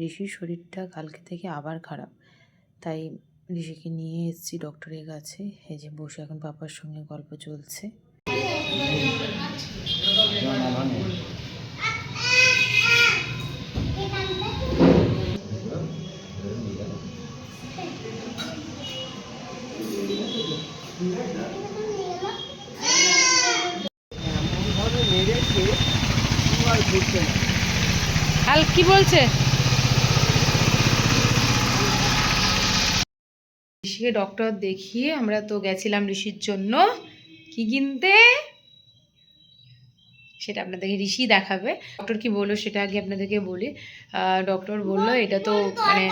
ঋষির শরীরটা কালকে থেকে আবার খারাপ, তাই ঋষিকে নিয়ে এসেছি ডক্টরের কাছে। এই যে বসে এখন পাপার সঙ্গে গল্প চলছে। হাল কি বলছে? ঋষিকে ডক্টর দেখিয়ে আমরা তো গেছিলাম ঋষির জন্য কি কিনতে, সেটা আপনাদেরকে ঋষি দেখাবে। ডক্টর কি বললো সেটা আগে আপনাদেরকে বলি। ডক্টর বললো এটা তো মানে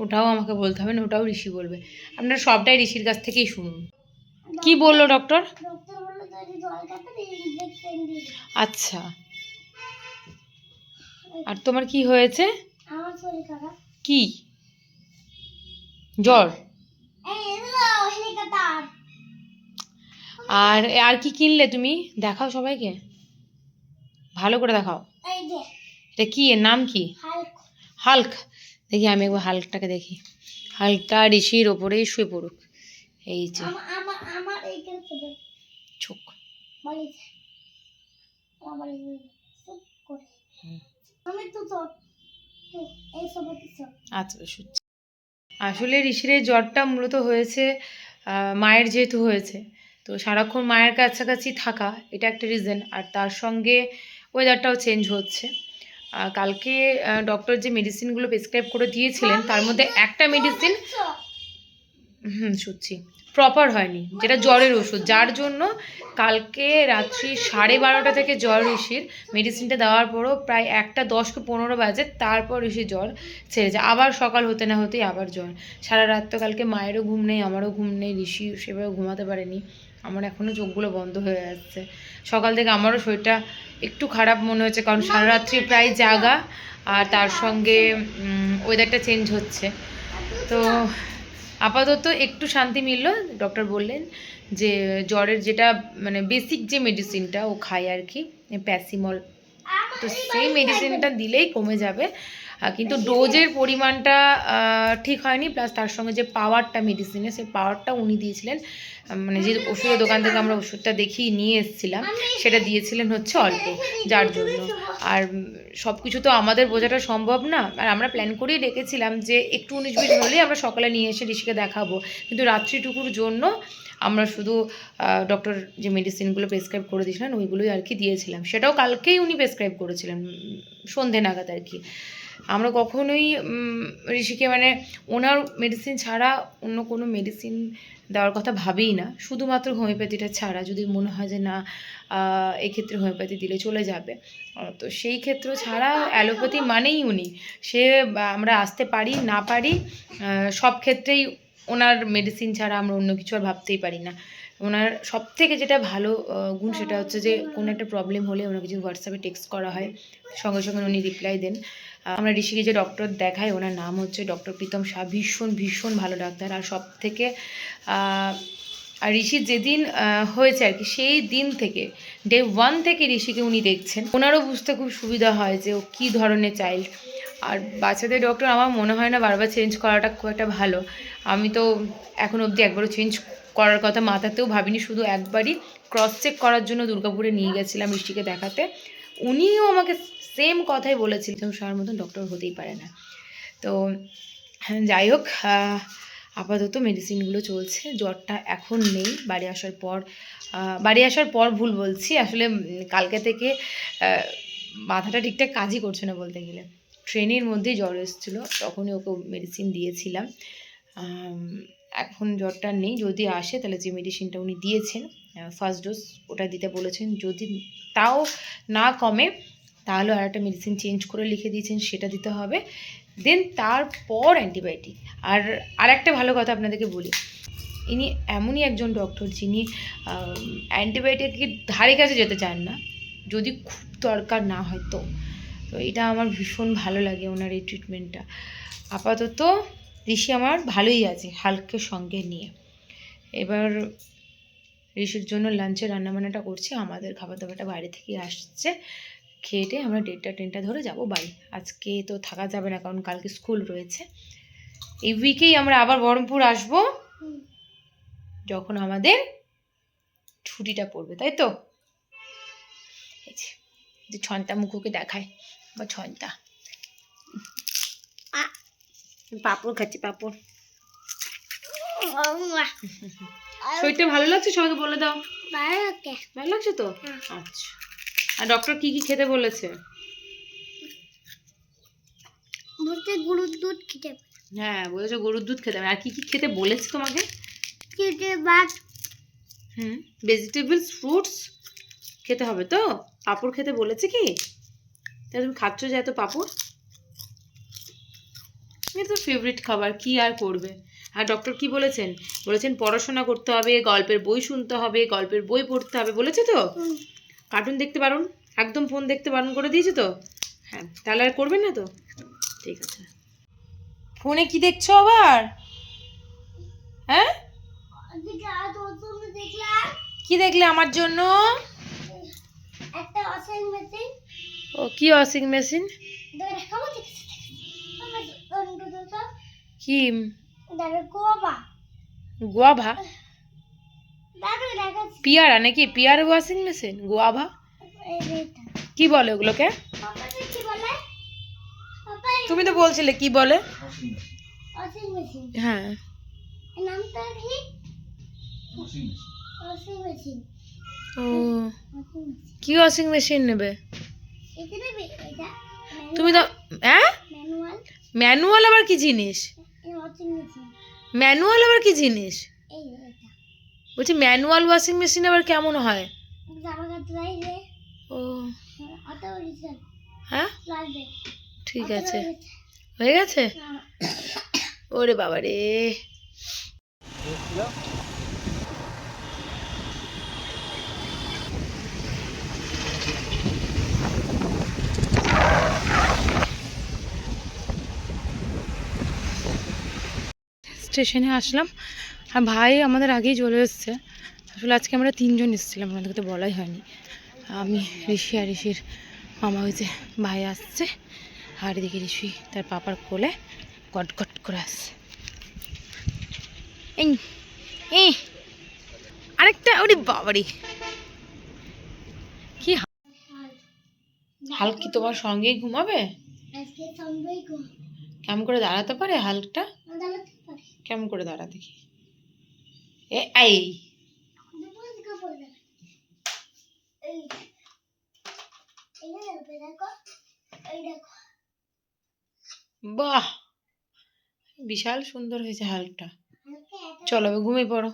ওটাও আমাকে বলতে হবে না, ওটাও ঋষি বলবে। আপনারা সবটাই ঋষির কাছ থেকেই শুনুন। কি বললো ডক্টর? আচ্ছা, আর তোমার কি হয়েছে? কি জ্বর? আর আর কি কিনলে তুমি? দেখাও সবাইকে, ভালো করে দেখাও। এটা কি, এর নাম কি? হাল্ক। দেখি আমি একবার হাল্কটাকে দেখি। হাল্কটা ঋষির ওপরেই শুয়ে পড়ুক। এই যে চোখ। আচ্ছা, আসলে ঋষির এই জ্বরটা মূলত হয়েছে মায়ের যেহেতু হয়েছে, তো সারাক্ষণ মায়ের কাছাকাছি থাকা এটা একটা রিজন, আর তার সঙ্গে ওয়েদারটাও চেঞ্জ হচ্ছে। কালকে ডক্টর যে মেডিসিনগুলো প্রেসক্রাইব করে দিয়েছিলেন তার মধ্যে একটা মেডিসিন শুচ্ছি প্রপার হয়নি, যেটা জ্বরের ওষুধ, যার জন্য কালকে রাত্রি 12:30 থেকে জ্বর ঋষির। মেডিসিনটা দেওয়ার পরও প্রায় 1:10 কি 15 বাজে, তারপর ঋষির জ্বর ছেড়ে যায়। আবার সকাল হতে না হতেই আবার জ্বর। সারা রাত তো কালকে মায়েরও ঘুম নেই, আমারও ঘুম নেই, ঋষি সেভাবে ঘুমাতে পারেনি। আমার এখনও চোখগুলো বন্ধ হয়ে যাচ্ছে। সকাল থেকে আমারও শরীরটা একটু খারাপ মনে হচ্ছে, কারণ সারা রাত্রি প্রায় জাগা, আর তার সঙ্গে ওয়েদারটা চেঞ্জ হচ্ছে। তো আপাতত একটু শান্তি মিলল। ডক্টর বললেন যে জ্বরের যেটা মানে বেসিক যে মেডিসিনটা ও খায় আর কি, প্যাসিমল, তো সেই মেডিসিনটা দিলেই কমে যাবে। কিন্তু ডোজের পরিমাণটা ঠিক হয়নি, প্লাস তার সঙ্গে যে পাওয়ারটা মেডিসিনের, সেই পাওয়ারটা উনি দিয়েছিলেন, মানে যে ওষুধের দোকান থেকে আমরা ওষুধটা দেখিয়ে নিয়ে এসেছিলাম সেটা দিয়েছিলেন হচ্ছে অল্প, যার জন্য। আর সব কিছু তো আমাদের বোঝাটা সম্ভব না, আর আমরা প্ল্যান করেই রেখেছিলাম যে একটু 19-20 হলেই আমরা সকালে নিয়ে এসে ঋষিকে দেখাবো, কিন্তু রাত্রিটুকুর জন্য আমরা শুধু ডক্টর যে মেডিসিনগুলো প্রেসক্রাইব করে দিয়েছিলেন ওইগুলোই আর কি দিয়েছিলাম। সেটাও কালকেই উনি প্রেসক্রাইব করেছিলেন সন্ধে নাগাদ আর কি। আমরা কখনোই ঋষিকে মানে ওনার মেডিসিন ছাড়া অন্য কোনো মেডিসিন দেওয়ার কথা ভাবেই না, শুধুমাত্র হোমিওপ্যাথিটা ছাড়া। যদি মনে হয় যে না এক্ষেত্রে হোমিওপ্যাথি দিলে চলে যাবে, তো সেই ক্ষেত্র ছাড়া অ্যালোপ্যাথি মানেই উনি। সে আমরা আসতে পারি না পারি, সব ক্ষেত্রেই ওনার মেডিসিন ছাড়া আমরা অন্য কিছু আর ভাবতেই পারি না। ওনার সব থেকে যেটা ভালো গুণ সেটা হচ্ছে যে কোনো একটা প্রবলেম হলে ওনাকে যদি হোয়াটসঅ্যাপে টেক্সট করা হয় সঙ্গে সঙ্গে উনি রিপ্লাই দেন। আমরা ঋষিকে যে ডক্টর দেখাই ওনার নাম হচ্ছে ডক্টর প্রীতম শাহ, ভীষণ ভীষণ ভালো ডাক্তার। আর সব থেকে আর ঋষির যেদিন হয়েছে আর কি, সেই দিন থেকে ডে 1 থেকে ঋষিকে উনি দেখছেন। ওনারও বুঝতে খুব সুবিধা হয় যে ও কী ধরনের চাইল্ড। আর বাচ্চাদের ডক্টর আমার মনে হয় না বারবার চেঞ্জ করাটা খুব একটা ভালো। আমি তো এখন অবধি একবারও চেঞ্জ করার কথা মাথাতেও ভাবিনি, শুধু একবারই ক্রস চেক করার জন্য দুর্গাপুরে নিয়ে গেছিলাম ঋষিকে দেখাতে। উনিও আমাকে সেম কথাই বলেছিলেন, শাহর মতন ডক্টর হতেই পারে না। তো যাই হোক, আপাতত মেডিসিনগুলো চলছে, জ্বরটা এখন নেই। বাড়ি আসার পর ভুল বলছি, আসলে কালকে থেকে মাথাটা ঠিকঠাক কাজই করছে না বলতে গেলে। ট্রেনের মধ্যেই জ্বর এসেছিলো, তখনই ওকে মেডিসিন দিয়েছিলাম। এখন জ্বরটা নেই, যদি আসে তাহলে যে মেডিসিনটা উনি দিয়েছেন ফার্স্ট ডোজ ওটা দিতে বলেছেন। যদি তাও না কমে তাহলে আর একটা মেডিসিন চেঞ্জ করে লিখে দিয়েছেন, সেটা দিতে হবে। দেন তারপর অ্যান্টিবায়োটিক। আর একটা ভালো কথা আপনাদেরকে বলি, ইনি এমনই একজন ডক্টর যিনি অ্যান্টিবায়োটিকের ধারে কাছে যেতে চান না, যদি খুব দরকার না হয় তো। এটা আমার ভীষণ ভালো লাগে ওনার এই ট্রিটমেন্টটা। আপাতত ঋষি আমার ভালোই আছে হালকের সঙ্গে নিয়ে। এবার ঋষির জন্য লাঞ্চে রান্নাবান্নাটা করছি, আমাদের খাবার দাবারটা বাইরে থেকে আসছে। খেয়ে আমরা 1:30 ধরে যাব বাড়ি। আজকে তো থাকা যাবে না, কারণ কালকে স্কুল রয়েছে। এই উইকেই আমরা আবার বহরমপুর আসব, যখন আমাদের ছুটিটা পড়বে, তাই তো? এই যে ছয়টা মুখোকে দেখায়, বা ছয়টা পাপড় খাচ্ছি, পাপড়। শরীরটা ভালো লাগছে? সবাইকে বলে দাও। ভালো লাগছে তো? আচ্ছা। আর ডক্টর কি কি খেতে বলেছে? গরুর দুধ খেতে। হ্যাঁ, বলেছে গরুর দুধ খেতে হবে। আর কি কি খেতে বলেছে তোমাকে? ভাত, ভেজিটেবলস, ফ্রুটস খেতে হবে তো? পাঁপড় খেতে বলেছে কি? তাহলে তুমি খাচ্ছ যে এত পাঁপড়? এটা তো ফেভারিট খাবার, কি আর করবে। আর ডক্টর কি বলেছেন? বলেছেন পড়াশোনা করতে হবে, গল্পের বই শুনতে হবে, গল্পের বই পড়তে হবে, বলেছে তো? কার্টুন দেখতে বারণ, একদম ফোন দেখতে বারণ করে দিয়েছে তো? হ্যাঁ, তাহলে আর করবেন না তো? ঠিক আছে। ফোনে কি দেখছো আবার? হ্যাঁ, কি দেখলে আমার জন্য? একটা ওয়াশিং মেশিন। ও, কি ওয়াশিং মেশিন? কি? গোয়াভা? পিয়ারা নাকি? Peer washing machine? গোয়াভা কি বলে ওগুলোকে? তুমি তো বলছিলে কি বলে। হ্যাঁ, ও, কি ওয়াশিং মেশিন নেবে তুমি? তো হ্যাঁ, ম্যানুয়াল আবার কি জিনিস? ম্যানুয়াল আবার কি জিনিস? বলছি ম্যানুয়াল ওয়াশিং মেশিন আবার কেমন হয়? ও, হ্যাঁ, ঠিক আছে, হয়ে গেছে। ওরে বাবা রে। স্টেশনে আসলাম, আর ভাই আমাদের আগেই চলে এসছে। আসলে আজকে আমরা 3জন এসেছিলাম, আমাদেরকে তো বলাই হয়নি। আমি, ঋষি আর ঋষির মামা, হয়েছে ভাই আসছে, আর এদিকে ঋষি তার পাপার কোলে গটগট করে আসছে। এই আরেকটা, ওরে বাবারি, কি হাল্ক কি তোমার সঙ্গেই ঘুমাবে? কেমন করে দাঁড়াতে পারে হাল্কটা? কেমন করে দাঁড়া দেখি। এই বাহ, বিশাল সুন্দর হয়েছে হাল্কটা। চলো ঘুমিয়ে পড়ো।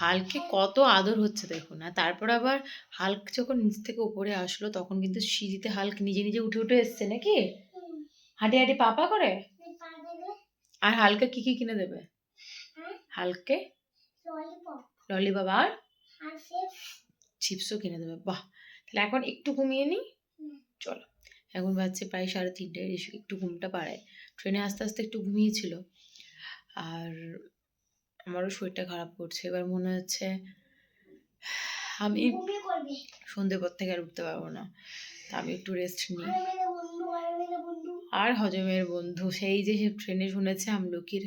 হাল্ককে কত আদর হচ্ছে দেখুন। আর তারপর আবার হাল্ক যখন নিচ থেকে উপরে আসলো, তখন কিন্তু সিঁড়িতে হাল্ক নিজে নিজে উঠে উঠে এসছে নাকি, হাঁটি হাঁটি পাপা করে। আর হালকে কি কি কিনে দেবে? হালকে ললিপপ আর চিপসও কিনে দেবে। বাহ, তাহলে এখন একটু ঘুমিয়ে নি। চলো, এখন বাজছে প্রায় 3:30। একটু ঘুমটা পাড়ায়, ট্রেনে আস্তে আস্তে একটু ঘুমিয়েছিল। আর আমারও শরীরটা খারাপ করছে। এবার মনে হচ্ছে আমি সন্ধ্যের পর থেকে আর উঠতে পারবো না, তা আমি একটু রেস্ট নিই। আর হজমের বন্ধু, সেই যে ট্রেনে শুনেছে আমলকির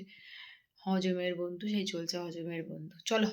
হজমের বন্ধু, সেই চলছে হজমের বন্ধু। চলো